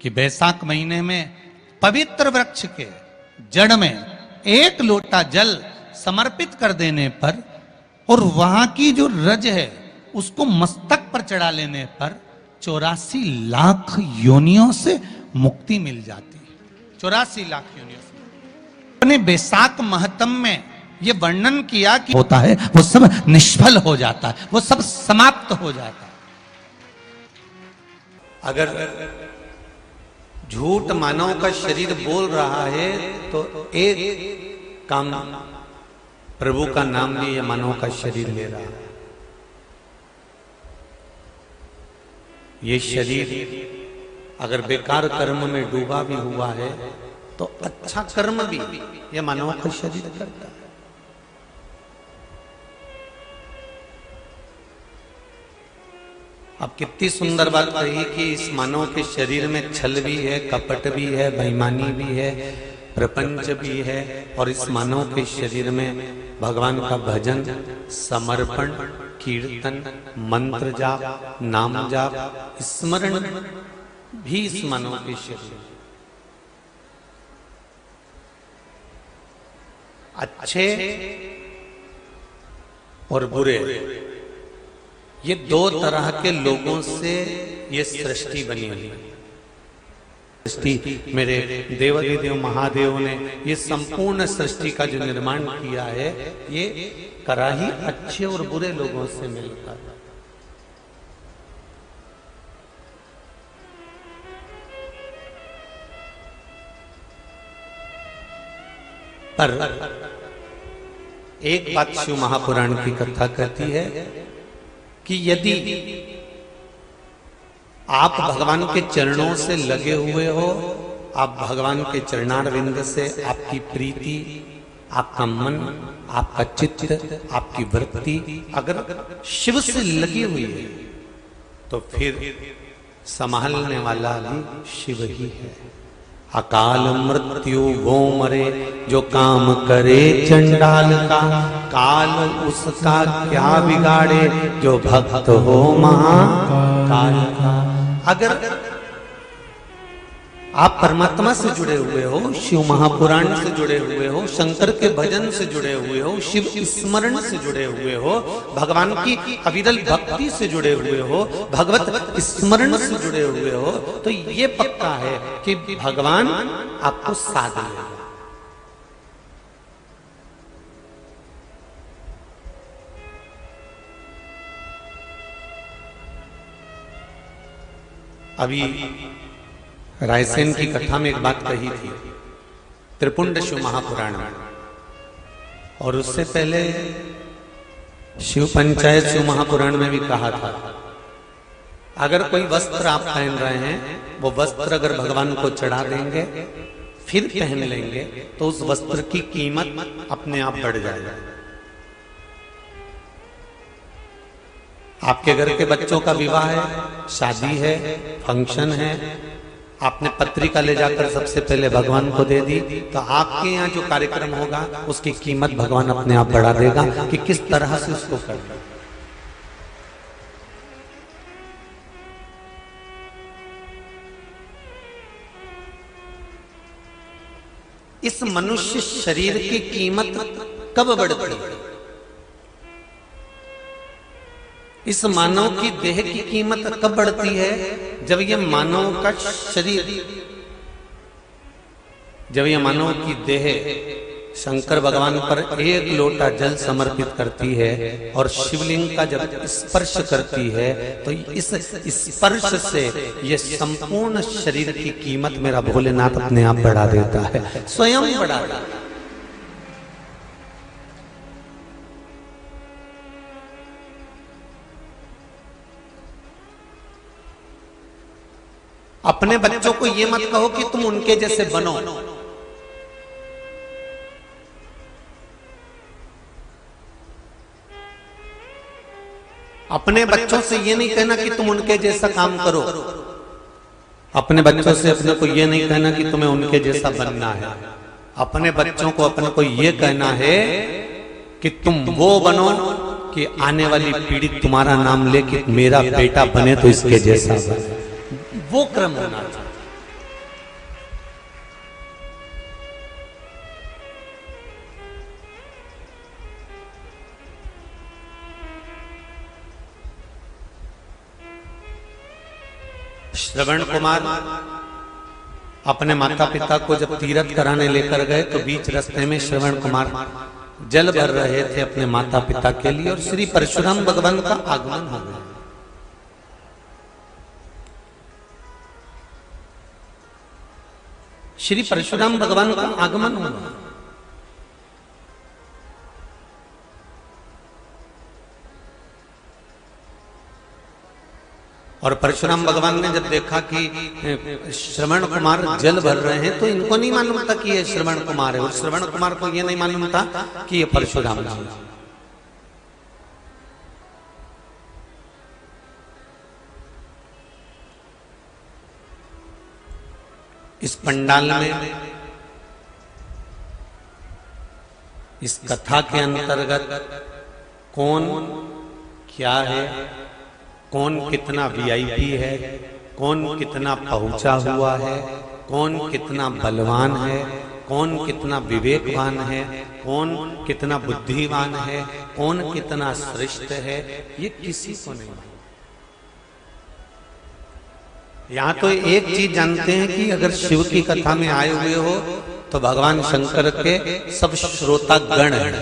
कि बैसाख महीने में पवित्र वृक्ष के जड़ में 1 लोटा जल समर्पित कर देने पर और वहां की जो रज है उसको मस्तक पर चढ़ा लेने पर 84 लाख योनियों से मुक्ति मिल जाती है। 84 लाख योनियों से। अपने बैसाख महत्म में ये वर्णन किया कि होता है वो सब निष्फल हो जाता है, वो सब समाप्त हो जाता है। अगर झूठ मानव का शरीर बोल रहा है तो एक काम प्रभु का नाम लिए मानव का शरीर ले रहा है। ये शरीर अगर बेकार कर्म में डूबा भी हुआ है तो अच्छा कर्म भी ये मानव का शरीर करता है। अब कितनी सुंदर बात कही कि इस मानव के शरीर में छल भी है, कपट भी है, बेईमानी भी है, प्रपंच भी है, और इस मानव के शरीर में भगवान का भजन, समर्पण, कीर्तन, मंत्र जाप, नाम जाप, स्मरण भी इस मानव के शरीर में। अच्छे और बुरे ये 2 तरह के लोगों से ये सृष्टि बनी हुई है। सृष्टि मेरे देवाधिदेव महादेव ने ये संपूर्ण सृष्टि का जो निर्माण किया है ये करा ही अच्छे और बुरे लोगों से मिलकर। पर एक बात शिव महापुराण की कथा कहती है कि यदि आप भगवान के चरणों से लगे हुए हो, आप भगवान के चरणारविंद से आपकी प्रीति, आपका मन, आपका चित्त, आपकी वृत्ति अगर शिव से लगी हुई है तो फिर संभालने वाला भी शिव ही है। अकाल मृत्यु वो मरे जो काम करे चंडाल का, काल उसका क्या बिगाड़े जो भक्त हो महाकाल का। अगर आप परमात्मा से जुड़े हुए हो, शिव महापुराण से जुड़े हुए हो, शंकर के भजन से जुड़े हुए हो, शिव स्मरण से जुड़े हुए हो, भगवान की अविरल भक्ति से जुड़े हुए हो, भगवत स्मरण से जुड़े हुए हो, तो ये पक्का है कि भगवान आपको साथ लेगा। अभी रायसेन की कथा में एक बात कही थी त्रिपुंड शिव महापुराण में, और उससे पहले शिव पंचायत शिव महापुराण में भी कहा था अगर कोई वस्त्र आप पहन रहे हैं, वो वस्त्र अगर भगवान को चढ़ा देंगे फिर पहन लेंगे तो उस वस्त्र की कीमत अपने आप बढ़ जाएगी। आपके घर के बच्चों का विवाह है, शादी है, फंक्शन है, आपने पत्रिका ले जाकर सबसे पहले भगवान को दे दी, तो आपके यहाँ जो कार्यक्रम होगा उसकी कीमत भगवान अपने आप बढ़ा देगा कि किस तरह से उसको करना। इस मनुष्य शरीर की कीमत कब बढ़ती है? इस मानव की देह की कीमत कब बढ़ती है? जब ये मानव का शरीर, जब ये मानव की देह शंकर भगवान पर 1 लोटा जल समर्पित करती है और शिवलिंग का जब स्पर्श करती है तो इस स्पर्श से ये संपूर्ण शरीर की कीमत मेरा भोलेनाथ अपने आप बढ़ा देता है, स्वयं बढ़ा देता है। अपने बच्चों को ये मत कहो कि तुम उनके जैसे बनो। अपने बच्चों से ये नहीं कहना कि तुम उनके जैसा काम करो। अपने बच्चों से अपने को ये नहीं कहना कि तुम्हें उनके जैसा बनना है। अपने बच्चों को अपने को ये कहना है कि तुम वो बनो कि आने वाली पीढ़ी तुम्हारा नाम ले कि मेरा बेटा बने तो इसके जैसा बने। वो क्रम होना चाहिए। श्रवण कुमार अपने माता पिता को जब तीर्थ कराने लेकर गए तो बीच रास्ते में श्रवण कुमार जल भर रहे थे अपने माता पिता के लिए और श्री परशुराम भगवान का आगमन हो गया। श्री परशुराम भगवान का आगमन हुआ और परशुराम भगवान ने जब देखा कि श्रवण कुमार जल भर रहे हैं तो इनको नहीं मालूम था कि ये श्रवण कुमार है और श्रवण कुमार को ये नहीं मालूम था कि ये परशुराम जी है। इस पंडाल में इस कथा के अंतर्गत कौन क्या है, कौन कितना वीआईपी है, कौन कितना पहुंचा हुआ है, कौन कितना बलवान है, कौन कितना विवेकवान है, कौन कितना बुद्धिमान है, कौन कितना श्रेष्ठ है, ये किसी को नहीं मालूम। यहाँ तो एक चीज जानते हैं कि अगर शिव की कथा में आए हुए हो तो भगवान शंकर के सब श्रोतागण हैं,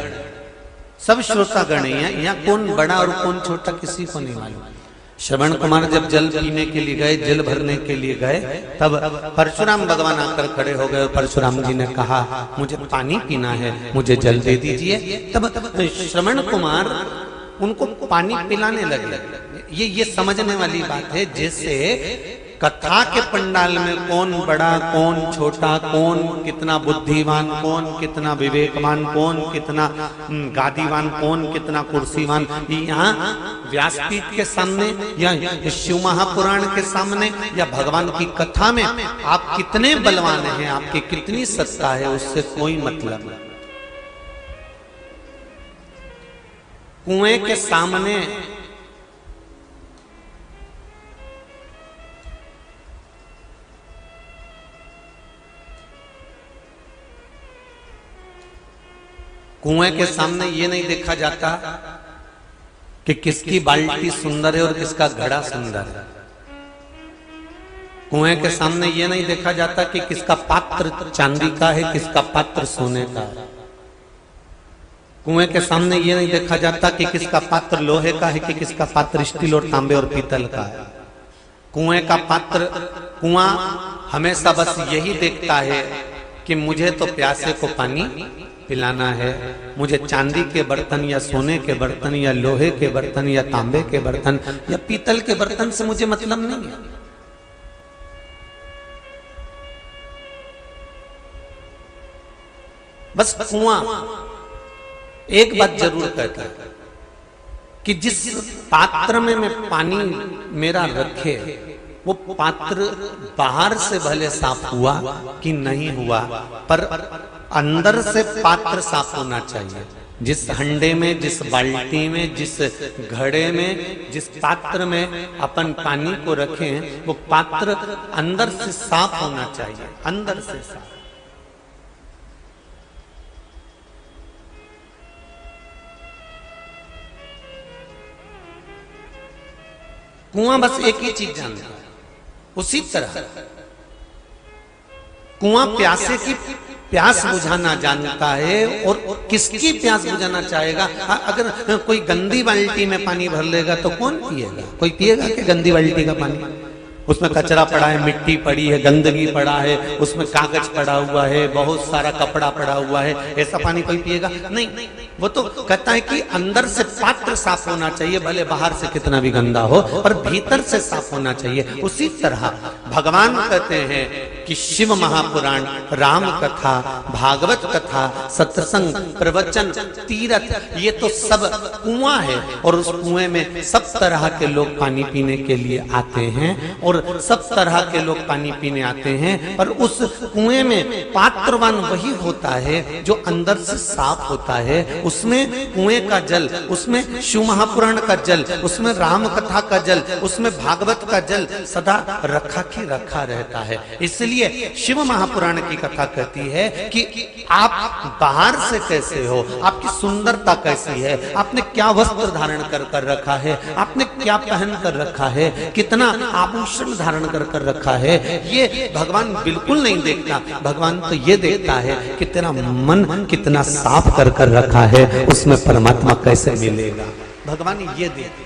सब श्रोतागण हैं। यहाँ कौन बड़ा और कौन छोटा किसी को नहीं मालूम। श्रवण कुमार जब जल पीने के लिए गए, जल भरने के लिए गए, तब परशुराम भगवान आकर खड़े हो गए और परशुराम जी ने कहा मुझे पानी पीना है, मुझे जल दे दीजिए। तब श्रवण कुमार उनको पानी पिलाने लगे। ये समझने वाली बात है, जैसे कथा के पंडाल में कौन बड़ा कौन छोटा, कौन कितना बुद्धिमान, कौन कितना विवेकवान, कौन कितना गादीवान, कौन कितना कुर्सीवान, यहाँ व्यासपीठ के सामने या शिव महापुराण के सामने या भगवान की कथा में आप कितने बलवान हैं, आपकी कितनी सत्ता है, उससे कोई मतलब नहीं। कुएं के सामने ये नहीं देखा जाता कि किसकी बाल्टी सुंदर है और किसका घड़ा सुंदर है। कुएं के सामने ये नहीं देखा जाता कि किसका पात्र चांदी का है, किसका पात्र सोने का है। कुएं के सामने ये नहीं देखा जाता कि किसका पात्र लोहे का है कि किसका पात्र स्टील और तांबे और पीतल का है। कुएं का पात्र, कुआं हमेशा बस यही देखता है कि मुझे तो प्यासे को पानी पिलाना है, मुझे चांदी के बर्तन या सोने के बर्तन या लोहे के बर्तन या तांबे के बर्तन या पीतल के बर्तन से मुझे मतलब नहीं है। बस कुआं एक बात जरूर कहता है कि जिस पात्र में मैं पानी मेरा रखे वो पात्र बाहर से भले साफ हुआ कि नहीं हुआ, पर अंदर से पात्र साफ होना चाहिए। जिस हंडे में, जिस बाल्टी में, जिस घड़े में, जिस पात्र में अपन पानी को रखें वो पात्र अंदर से साफ होना चाहिए, अंदर से साफ। कुआं बस एक ही चीज जानता है। उसी तरह कुआं प्यासे की प्यास बुझाना जानता है और किसकी प्यास बुझाना चाहेगा। अगर कोई गंदी बाल्टी में पानी भर लेगा तो कौन पिएगा? कोई पिएगा कि गंदी बाल्टी का पानी? उसमें कचरा पड़ा है, मिट्टी पड़ी है, गंदगी पड़ा है, उसमें कागज पड़ा हुआ है, बहुत सारा कपड़ा पड़ा हुआ है, ऐसा पानी कोई पिएगा? नहीं। वो तो कहता है कि अंदर से पात्र साफ होना चाहिए, भले बाहर से कितना भी गंदा हो, पर भीतर से साफ होना चाहिए। उसी तरह भगवान कहते हैं कि शिव महापुराण, राम कथा, भागवत कथा, सत्संग, प्रवचन, तीर्थ, ये तो सब कुआं है और उस कुएं में सब तरह के लोग पानी पीने के लिए आते हैं और सब तरह के लोग पानी पीने आते हैं। पर उस कुएं में पात्रवान वही होता है जो अंदर से साफ होता है, उसमें कुएं का जल, उसमें शिव महापुराण का जल, उसमें राम कथा का जल, उसमें भागवत का जल सदा रखा की रखा रहता है। इसलिए शिव महापुराण की कथा कहती है कि आप बाहर से कैसे हो, आपकी सुंदरता कैसी है, आपने क्या वस्त्र धारण कर रखा है, आपने क्या पहन कर रखा है, कितना आभूषण धारण कर रखा है, ये भगवान बिल्कुल नहीं देखता। भगवान तो ये देखता है कि तेरा मन कितना साफ कर रखा है, उसमें परमात्मा कैसे मिलेगा, भगवान ये देखता।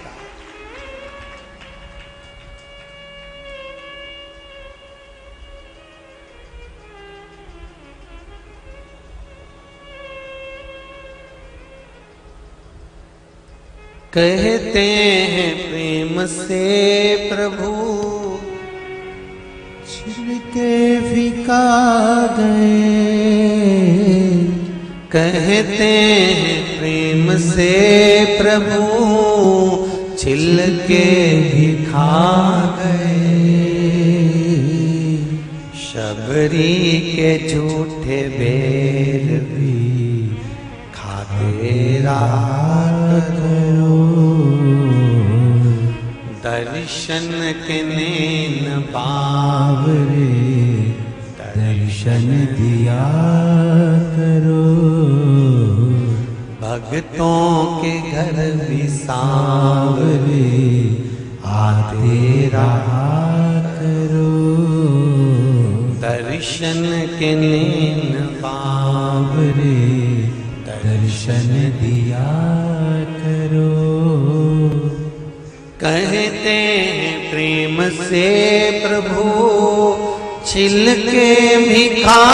कहते हैं प्रेम से प्रभु छिड़के फिका गए, कहते हैं प्रेम से प्रभु छिलके भी खा गए, शबरी के झूठे बेर भी खाते रहा करो, दर्शन के नैन बावरे दर्शन दिया करो, भक्तों के घर भी सांवरे आते रहा करो, दर्शन के नैन बावरे दर्शन दिया करो। कहते हैं प्रेम से प्रभु छिलके भी खा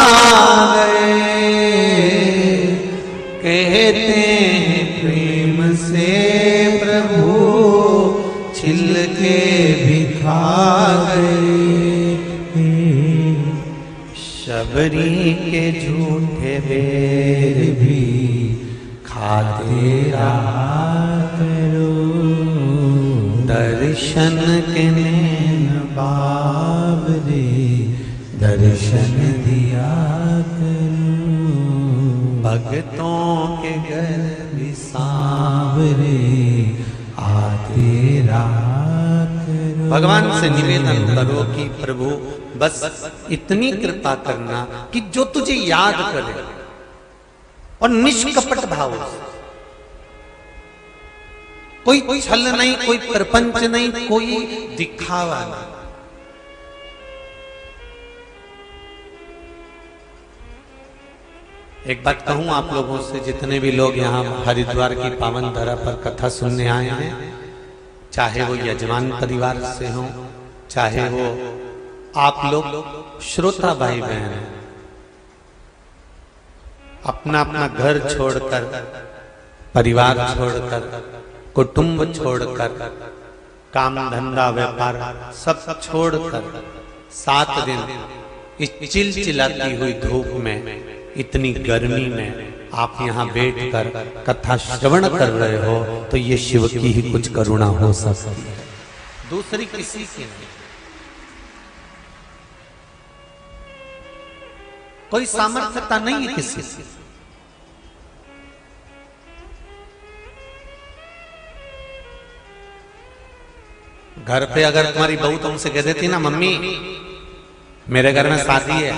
गए, कहते हैं प्रेम से प्रभु छिलके भी खा गए, शबरी के झूठे बेर भी खाते रहा करो, दर्शन के नैन बावरे दर्शन दिया करो, भक्तों के घर भी सांवरे आते रहा करो। भगवान से निवेदन करो कि प्रभु बस इतनी कृपा करना कि जो तुझे याद करे और निष्कपट भाव से, कोई छल नहीं, कोई प्रपंच नहीं, कोई दिखावा नहीं। एक बात कहूं आप लोगों से, जितने भी लोग यहाँ हरिद्वार की पावन धरा पर कथा सुनने आए हैं, चाहे वो यजमान परिवार से हो, चाहे वो आप लोग श्रोता भाई बहन हैं, अपना अपना घर छोड़कर, परिवार छोड़कर, कुटुंब छोड़कर, काम धंधा व्यापार सब छोड़कर 7 दिन इस चिलचिलाती हुई धूप में, इतनी गर्मी में आप यहाँ बैठकर कथा श्रवण कर रहे हो, तो ये शिव की ही कुछ करुणा हो सकती है, दूसरी किसी की नहीं। कोई सामर्थ्यता नहीं है किसी से। घर पे अगर तुम्हारी बहू तुमसे कह देती ना, मम्मी मेरे घर में शादी है,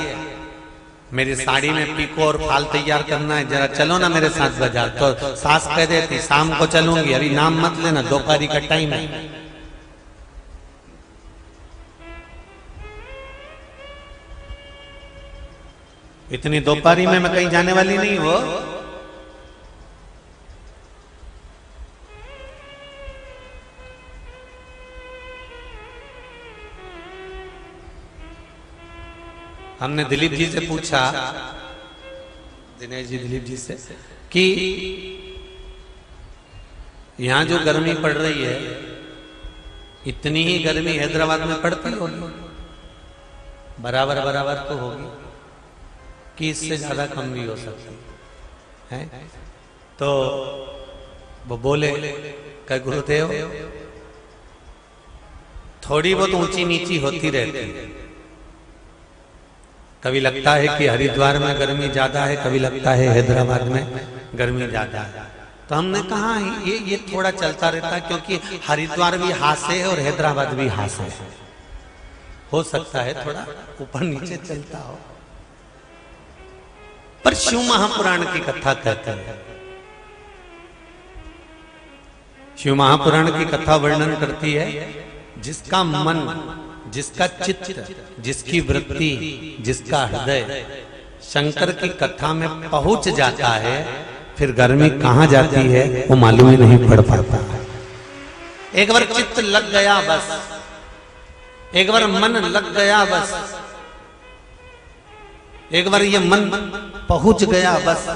मेरी साड़ी में पीको और फाल तैयार करना है, जरा चलो ना मेरे साथ बाजार, तो सास कह देती शाम को चलूंगी, अभी नाम मत लेना, दोपहरी का टाइम है। इतनी दोपहरी में मैं कहीं जाने वाली नहीं हो। हमने दिलीप जी से पूछा, दिनेश जी दिलीप जी से, कि यहां जो गर्मी पड़ रही है, इतनी ही गर्मी हैदराबाद में पड़ती होगी, बराबर बराबर तो होगी कि इससे ज्यादा कम भी हो सकती है। तो वो बोले कि गुरुदेव थोड़ी बहुत ऊंची नीची होती रहती है, कभी लगता है कि हरिद्वार में गर्मी ज्यादा है, कभी लगता है हैदराबाद में गर्मी ज्यादा है। तो हमने कहा ये थोड़ा चलता रहता है, क्योंकि हरिद्वार भी हाथ से है और हैदराबाद भी हाथ से है, हो सकता है थोड़ा ऊपर नीचे चलता हो। पर शिव महापुराण की कथा कहते हैं, शिव महापुराण की कथा वर्णन करती है, जिसका मन, जिसका चित्त, जिसकी वृत्ति, जिसका हृदय शंकर की कथा में पहुंच जाता है, फिर गर्मी कहां जाती है वो मालूम ही नहीं पड़ पाता। एक बार चित्त लग गया बस, एक बार मन लग गया बस, एक बार ये मन पहुंच गया बस,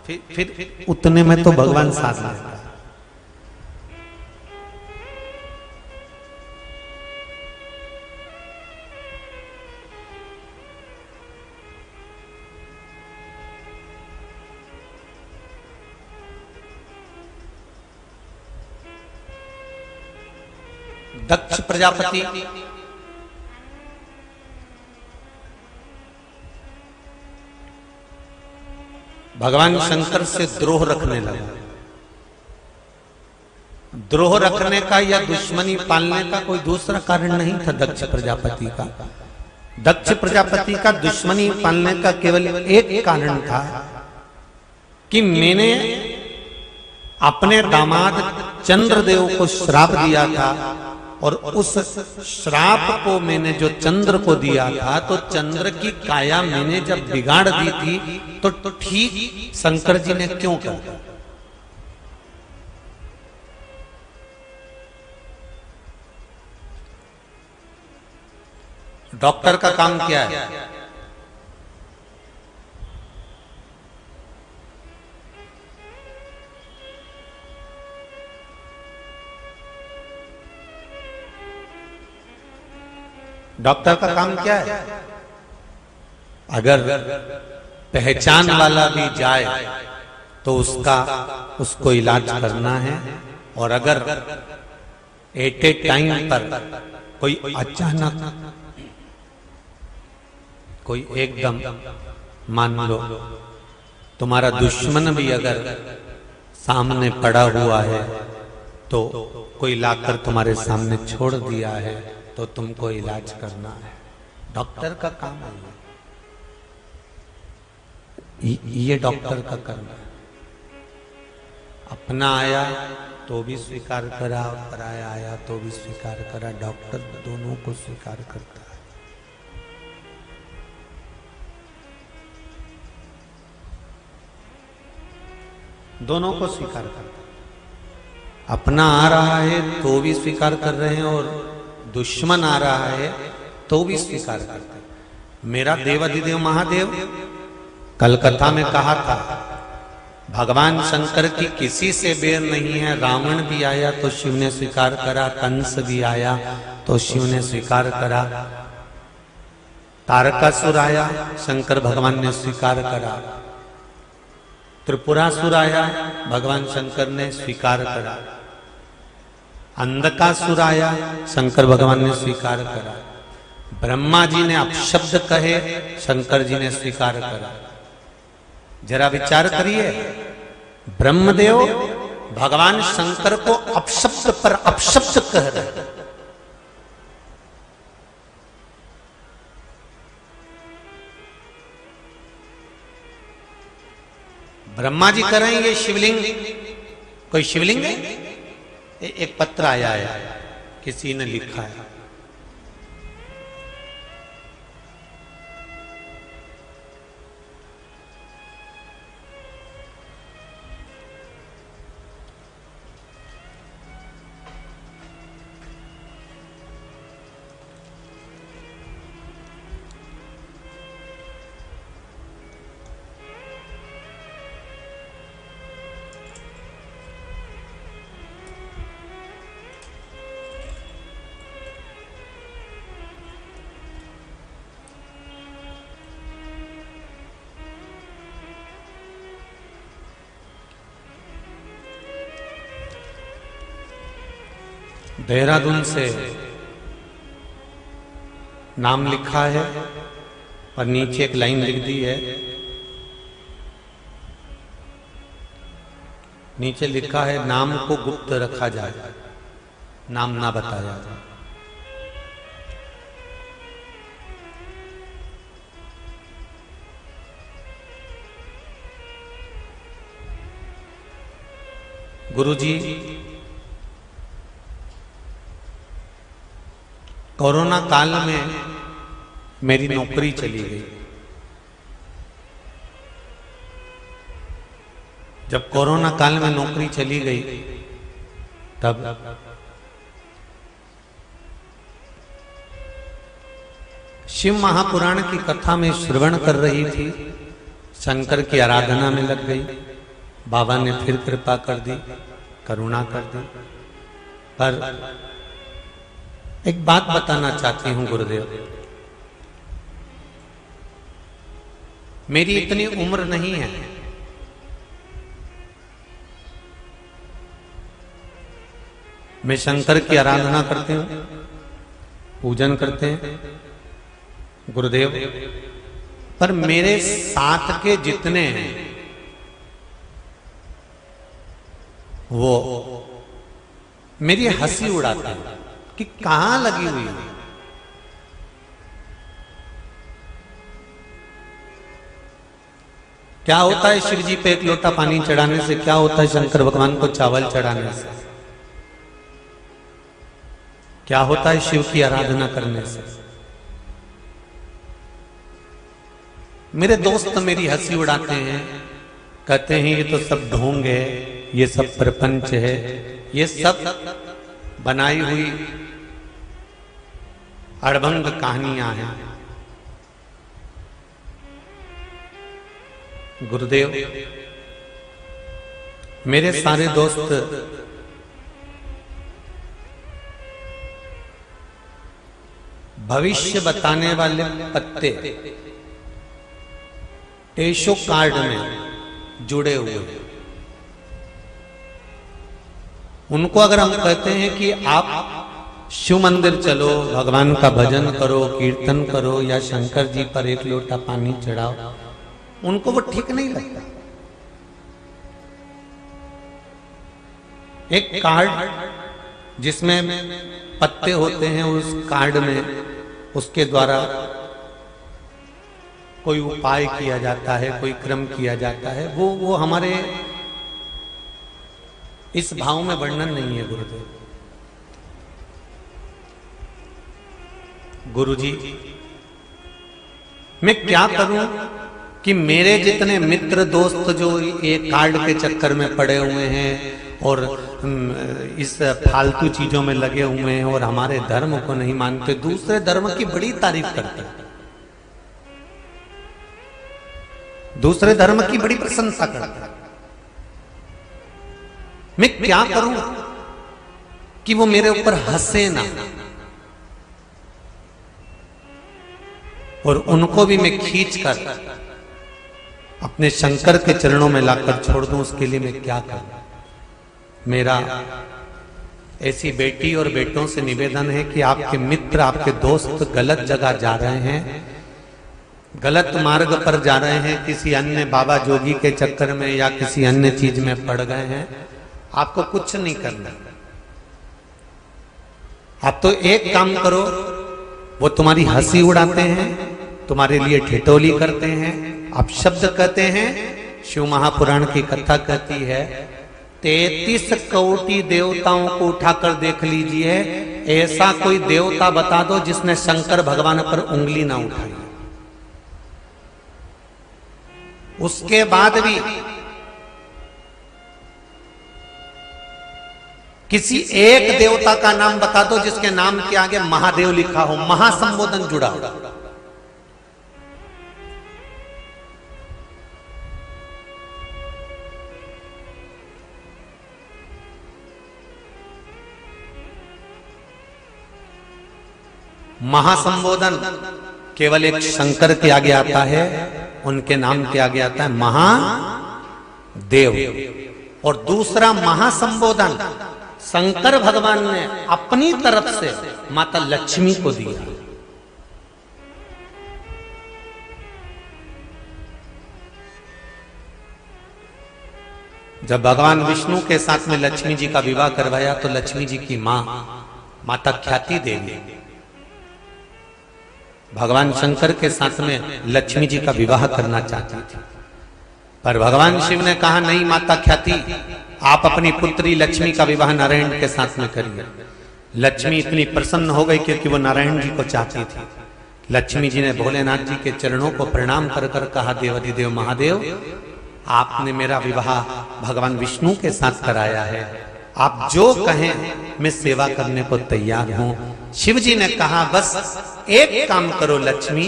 फिर उतने में तो भगवान साथ लेता है। दक्ष प्रजापति भगवान शंकर से द्रोह रखने लगा। द्रोह रखने का या दुश्मनी पालने का कोई दूसरा कारण नहीं था दक्ष प्रजापति का। दक्ष प्रजापति का दुश्मनी पालने का केवल एक कारण था कि मैंने अपने दामाद चंद्रदेव को श्राप दिया था, और उस श्राप को मैंने जो चंद्र को दिया था, तो चंद्र की काया मैंने जब बिगाड़ दी थी, तो ठीक शंकर जी ने क्यों कहा? डॉक्टर का काम क्या है? डॉक्टर का काम क्या है? अगर पहचान वाला भी जाए तो उसको इलाज करना है, और अगर एट ए टाइम पर कोई अचानक, कोई एकदम, मान लो तुम्हारा दुश्मन भी अगर सामने पड़ा हुआ है, तो कोई लाकर तुम्हारे सामने छोड़ दिया है, तो तुमको इलाज करना है। डॉक्टर का काम है ये डॉक्टर का कर्म है। अपना आया तो भी स्वीकार करा, और पराया आया तो भी स्वीकार करा। डॉक्टर दोनों को स्वीकार करता है। दोनों को स्वीकार करता है। अपना आ रहा है तो भी स्वीकार कर रहे हैं, और दुश्मन आ रहा है तो भी स्वीकार करते हैं। मेरा देवाधिदेव महादेव कलकत्ता में कहा था, भगवान शंकर की किसी से बैर नहीं है। रावण भी आया तो शिव ने स्वीकार करा, कंस भी आया तो शिव ने स्वीकार करा, तारकासुर आया शंकर भगवान ने स्वीकार करा, त्रिपुरासुर आया भगवान शंकर ने स्वीकार करा, अंधकासुर आया शंकर भगवान ने स्वीकार करा, ब्रह्मा जी ने अपशब्द कहे शंकर जी ने स्वीकार करा। जरा विचार करिए, ब्रह्मदेव भगवान शंकर को अपशब्द पर अपशब्द कह रहे। ब्रह्मा जी कह रहे हैं ये शिवलिंग, कोई शिवलिंग है? एक पत्र आया है, किसी ने लिखा है, देहरादून से नाम लिखा है और नीचे एक लाइन लिख दी है, नीचे लिखा है नाम को गुप्त रखा जाए, नाम ना बताया जाए। गुरुजी, कोरोना काल में मेरी नौकरी चली गई। जब कोरोना काल में नौकरी चली गई तब शिव महापुराण की कथा में श्रवण कर रही थी, शंकर की आराधना में लग गई। बाबा ने फिर कृपा कर दी, करुणा कर दी। पर एक बात बताना चाहती हूं गुरुदेव, मेरी इतनी उम्र नहीं है। मैं शंकर की आराधना करते हूं, पूजन करते हैं गुरुदेव, पर मेरे साथ के जितने हैं वो मेरी हंसी उड़ाते हैं कि कहां लगी हुई है। क्या होता है शिव जी पे एक लोटा पानी चढ़ाने से? क्या होता है शंकर भगवान को चावल चढ़ाने से? क्या होता है शिव की आराधना करने से? मेरे दोस्त मेरी हंसी उड़ाते हैं, कहते हैं ये तो सब ढोंग है, ये सब प्रपंच है, ये सब बनाई हुई अड़भंग कहानियां हैं। गुरुदेव, मेरे सारे दोस्त भविष्य बताने वाले पत्ते टेशो कार्ड में जुड़े हुए हैं। उनको अगर हम कहते हैं कि आप शिव मंदिर चलो, भगवान का भजन करो, कीर्तन करो या शंकर जी पर एक लोटा पानी चढ़ाओ, उनको वो ठीक नहीं लगता। एक कार्ड जिसमें पत्ते होते हैं, उस कार्ड में उसके द्वारा कोई उपाय किया जाता है, कोई क्रम किया जाता है, वो हमारे इस भाव में वर्णन नहीं है गुरुदेव। गुरुजी, मैं क्या करूं कि मेरे जितने मित्र दोस्त जो ये कार्ड के चक्कर में पड़े हुए हैं और इस फालतू चीजों में लगे हुए हैं और हमारे धर्म को नहीं मानते, दूसरे धर्म की बड़ी तारीफ करते हैं, दूसरे धर्म की बड़ी प्रशंसा करते हैं, मैं क्या करूं कि वो मेरे ऊपर हंसे ना और उनको भी मैं खींच कर अपने शंकर के चरणों में लाकर छोड़ दूं? उसके लिए मैं क्या करूं? मेरा ऐसी बेटी और बेटों से निवेदन है कि आपके मित्र, आपके दोस्त गलत जगह जा रहे हैं, गलत मार्ग पर जा रहे हैं, किसी अन्य बाबा जोगी के चक्कर में या किसी अन्य चीज में पड़ गए हैं। आपको कुछ नहीं करना, आप तो एक काम करो, वो तुम्हारी हंसी उड़ाते हैं, तुम्हारे लिए ठिठोली करते हैं, आप शब्द कहते हैं। शिव महापुराण की कथा कहती है 33 कोटि देवताओं को उठाकर देख लीजिए, ऐसा कोई देवता बता दो जिसने शंकर भगवान पर उंगली ना उठाई। उसके बाद भी किसी एक देवता का नाम बता दो जिसके नाम के आगे महादेव लिखा हो, महासंबोधन जुड़ा हो। महासंबोधन केवल एक शंकर के आगे आता है, उनके नाम के आगे आता है महादेव। और दूसरा महासंबोधन शंकर भगवान ने अपनी तरफ से माता लक्ष्मी को दिया। जब भगवान विष्णु के साथ में लक्ष्मी जी का विवाह करवाया तो लक्ष्मी जी की मां माता ख्याति देवी भगवान शंकर के साथ में लक्ष्मी जी का विवाह करना चाहती थी, पर भगवान शिव ने कहा नहीं माता ख्याति, आप अपनी पुत्री लक्ष्मी का विवाह नारायण के साथ में करिए। लक्ष्मी इतनी प्रसन्न हो गई क्योंकि वो नारायण जी को चाहती थी। लक्ष्मी जी ने भोलेनाथ जी के चरणों को प्रणाम कर कर कहा, देवाधिदेव महादेव, आपने मेरा विवाह भगवान विष्णु के साथ कराया है, आप जो कहें मैं सेवा करने को तैयार हूं। शिव जी ने कहा बस एक काम करो लक्ष्मी,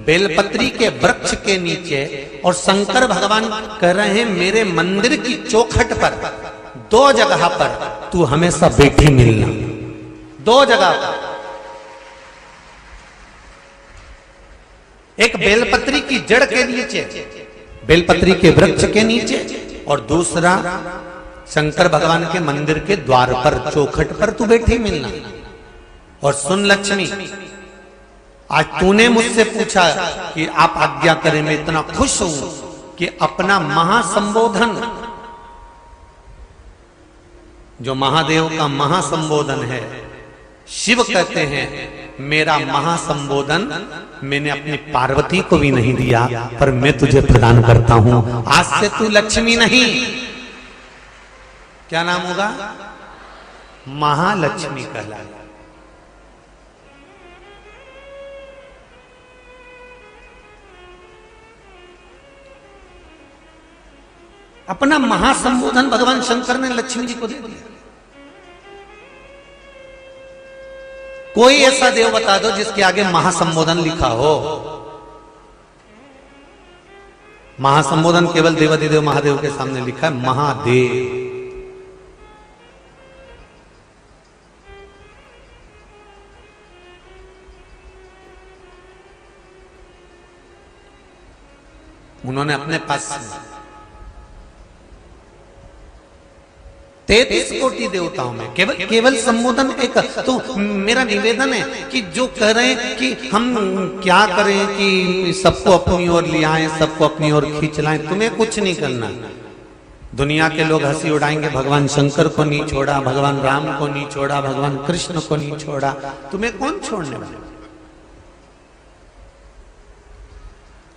बेलपत्री के वृक्ष के नीचे, और शंकर भगवान कह रहे हैं मेरे मंदिर की चौखट पर 2 जगह पर तू हमेशा बैठी मिलना, 2 जगह पर, एक बेलपत्री की जड़ के नीचे, बेलपत्री के वृक्ष के नीचे, और दूसरा शंकर भगवान के मंदिर के द्वार पर चौखट पर तू बैठी मिलना। और सुन लक्ष्मी, आज तूने मुझसे पूछा कि आप आज्ञा करें, मैं इतना खुश हूं कि अपना महासंबोधन, जो महादेव का महासंबोधन है, शिव कहते हैं मेरा महासंबोधन मैंने अपनी पार्वती को भी नहीं दिया, पर मैं तुझे प्रदान करता हूं। आज से तू लक्ष्मी नहीं, क्या नाम होगा? महालक्ष्मी कहलाए। अपना महासंबोधन भगवान शंकर ने लक्ष्मी जी को दे दिया। कोई ऐसा देव बता दो जिसके आगे महासंबोधन लिखा हो। महासंबोधन केवल देवाधिदेव महादेव के सामने लिखा है, महादेव। उन्होंने अपने पास 33 कोटि देवताओं में केवल संबोधन एक। तो मेरा निवेदन है कि जो कह रहे हैं कि हम क्या करें कि सबको अपनी ओर ले आए, सबको अपनी ओर खींच लाएं, तुम्हें कुछ नहीं करना। दुनिया के लोग हंसी उड़ाएंगे, भगवान शंकर को नहीं छोड़ा, भगवान राम को नहीं छोड़ा, भगवान कृष्ण को नहीं छोड़ा, तुम्हें कौन छोड़ने वाला?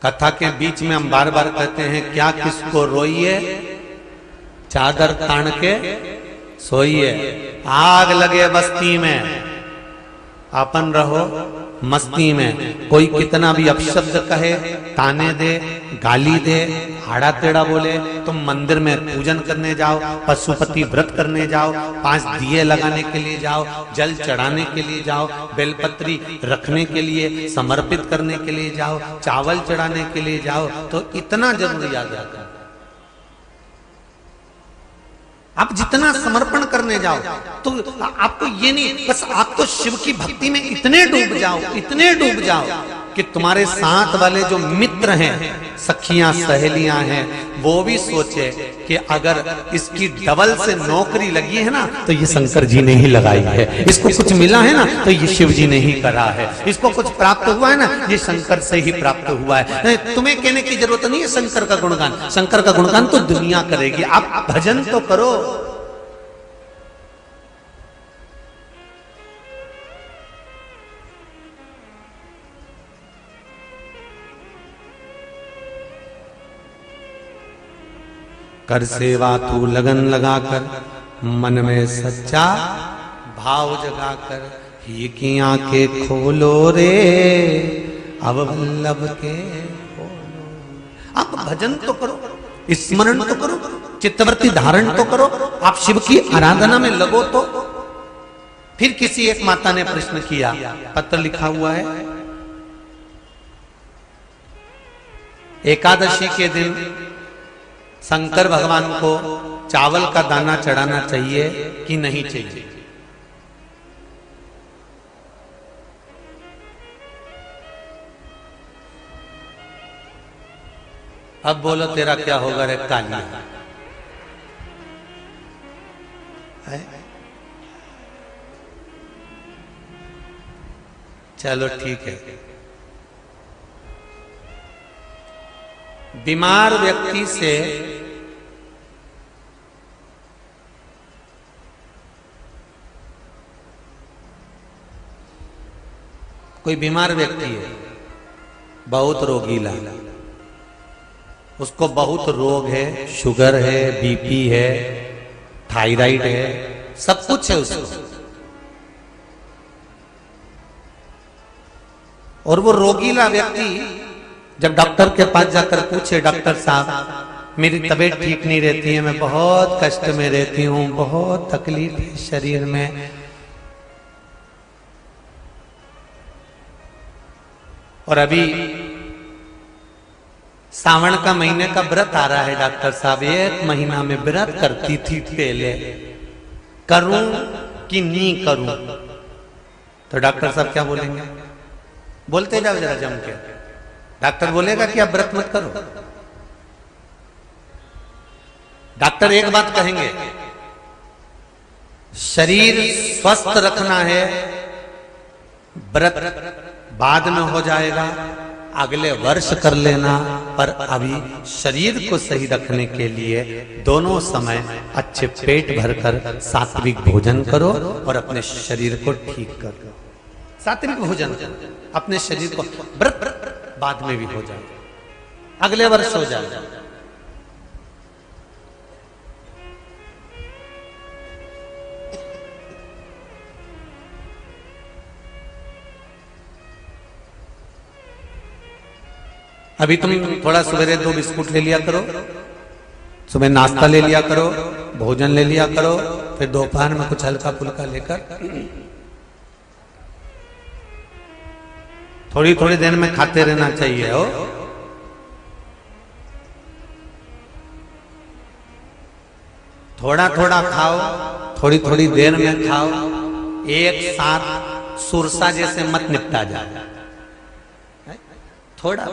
कथा के बीच में हम बार बार कहते हैं, क्या किसको रोइए, चादर तान के सोइए। आग लगे बस्ती में, अपन रहो मस्ती में। कोई कितना भी अपशब्द कहे, ताने दे, गाली दे, आड़ा टेढ़ा बोले, तुम मंदिर में पूजन करने जाओ, पशुपति व्रत करने जाओ, 5 दिए लगाने के लिए जाओ, जल चढ़ाने के लिए जाओ, बेलपत्री रखने के लिए, समर्पित करने के लिए जाओ, चावल चढ़ाने के लिए जाओ, तो इतना जरूर याद आता है। आप जितना समर्पण करने जाओ तो आपको ये नहीं, बस आप तो शिव की भक्ति में इतने डूब जाओ, इतने डूब जाओ कि तुम्हारे साथ वाले जो मित्र हैं, सखियां सहेलियां हैं, वो भी सोचे कि अगर इसकी डबल से नौकरी लगी है ना तो ये शंकर जी ने ही लगाई है, इसको कुछ मिला है ना तो ये शिव जी ने ही करा है, इसको कुछ प्राप्त हुआ है ना ये शंकर से ही प्राप्त हुआ है। तुम्हें कहने की जरूरत नहीं है शंकर का गुणगान, शंकर का गुणगान तो दुनिया करेगी, आप भजन तो करो। कर सेवा तू लगन लगाकर, मन में सच्चा भाव जगाकर, ही की आंखें खोलो रे अब वल्लभ के बोलो। आप भजन तो करो, स्मरण तो करो, चित्तवृत्ति धारण तो करो, आप शिव की आराधना में लगो। तो फिर किसी एक माता ने प्रश्न किया, पत्र लिखा हुआ है, एकादशी के दिन शंकर भगवान को चावल का दाना चढ़ाना चाहिए कि नहीं चाहिए? अब बोलो तेरा क्या होगा रे काली? चलो ठीक है। बीमार व्यक्ति से कोई बीमार व्यक्ति है, बहुत रोगीला, उसको बहुत रोग है, शुगर है, बीपी है, थायराइड है, सब कुछ है उसको, और वो रोगीला व्यक्ति जब डॉक्टर के पास जाकर पूछे, डॉक्टर साहब मेरी तबीयत ठीक नहीं रहती है, मैं बहुत कष्ट में रहती हूँ, बहुत तकलीफ है शरीर में, और अभी सावन का महीने का व्रत आ रहा है डॉक्टर साहब, 1 महीना में व्रत करती थी पहले, करूं कि नहीं करूं? तो डॉक्टर साहब क्या बोलेंगे? बोलते जाओ जरा जम के। डॉक्टर बोलेगा कि आप व्रत मत करो। डॉक्टर एक बात कहेंगे, शरीर स्वस्थ रखना है, व्रत बाद में हो जाएगा, अगले वर्ष कर लेना, पर अभी शरीर को सही रखने के लिए दोनों समय अच्छे पेट भरकर सात्विक भोजन करो और अपने शरीर को ठीक करो। सात्विक भोजन अपने शरीर को, व्रत बाद में भी हो जाए, अगले वर्ष हो जाए। अभी तुम थोड़ा सवेरे 2 बिस्कुट ले लिया करो, सुबह नाश्ता ले लिया करो, भोजन ले लिया करो, फिर दोपहर में कुछ हल्का फुल्का लेकर थोड़ी थोड़ी देर में खाते रहना चाहिए हो। थोड़ा थोड़ा खाओ, थोड़ी थोड़ी देर में खाओ, एक साथ सुरसा जैसे मत निपटा जाए, थोड़ा